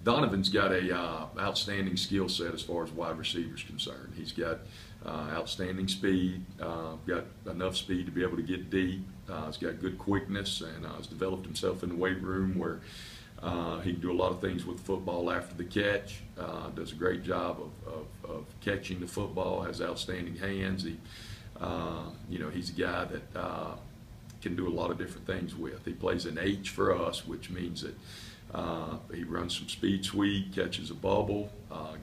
Donovan's got a outstanding skill set as far as wide receivers concerned. He's got outstanding speed, got enough speed to be able to get deep. He's got good quickness, and has developed himself in the weight room where he can do a lot of things with the football after the catch. Does a great job of catching the football. Has outstanding hands. He's a guy that can do a lot of different things with. He plays an H for us, which means that he runs some speed sweep, catches a bubble,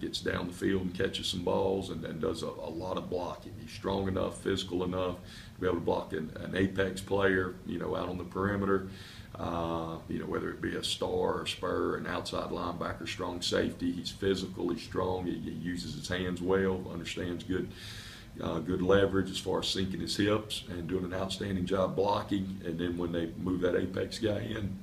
gets down the field and catches some balls, and then does a lot of blocking. He's strong enough, physical enough to be able to block an apex player, out on the perimeter. Whether it be a star or spur, an outside linebacker, strong safety. He's physical, he's strong, he uses his hands well, understands good leverage as far as sinking his hips, and doing an outstanding job blocking. And then when they move that apex guy in,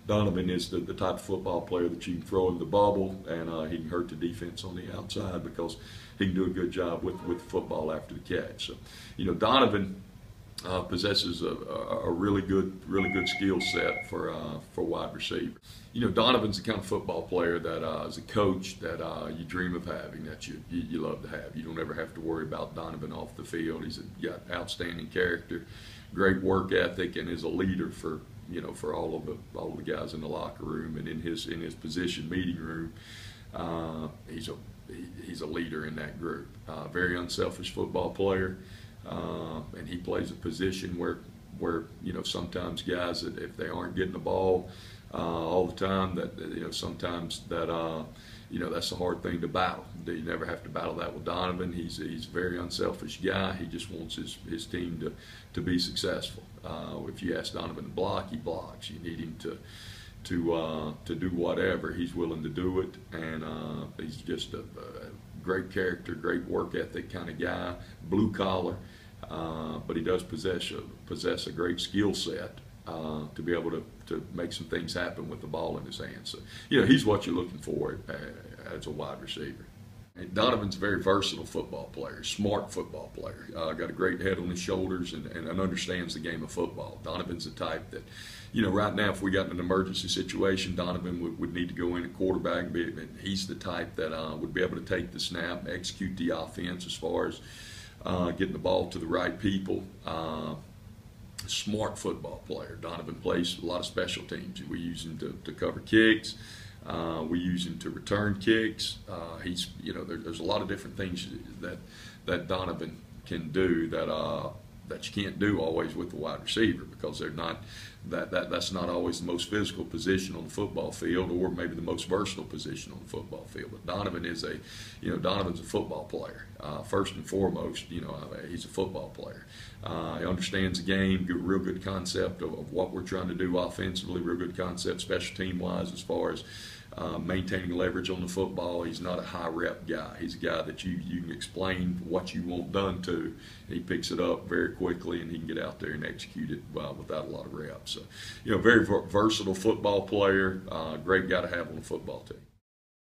Donovan is the type of football player that you can throw in the bubble, and he can hurt the defense on the outside because he can do a good job with football after the catch. So, Donovan possesses a really good skill set for wide receiver. Donovan's the kind of football player that as a coach that you dream of having, that you love to have. You don't ever have to worry about Donovan off the field. He's got outstanding character, great work ethic, and is a leader for all of the guys in the locker room and in his position meeting room. He's a leader in that group. Very unselfish football player. And he plays a position where sometimes guys, that if they aren't getting the ball all the time, that sometimes that's a hard thing to battle. You never have to battle that with Donovan. He's a very unselfish guy. He just wants his team to be successful. If you ask Donovan to block, he blocks. You need him to do whatever, he's willing to do it, and he's just a great character, great work ethic kind of guy, blue collar, but he does possess a great skill set to be able to make some things happen with the ball in his hands. So, he's what you're looking for as a wide receiver. And Donovan's a very versatile football player, smart football player. Got a great head on his shoulders and understands the game of football. Donovan's the type that, right now if we got in an emergency situation, Donovan would need to go in at quarterback. He's the type that would be able to take the snap, execute the offense as far as getting the ball to the right people. Smart football player. Donovan plays a lot of special teams. We use him to cover kicks. We use him to return kicks. There's a lot of different things that Donovan can do that you can't do always with the wide receiver, because they're not that's not always the most physical position on the football field, or maybe the most versatile position on the football field. But Donovan is Donovan's a football player. First and foremost, he's a football player. He understands the game, real good concept of what we're trying to do offensively, real good concept special team wise as far as maintaining leverage on the football. He's not a high rep guy. He's a guy that you can explain what you want done to. He picks it up very quickly, and he can get out there and execute it without a lot of reps. So, very versatile football player, great guy to have on the football team.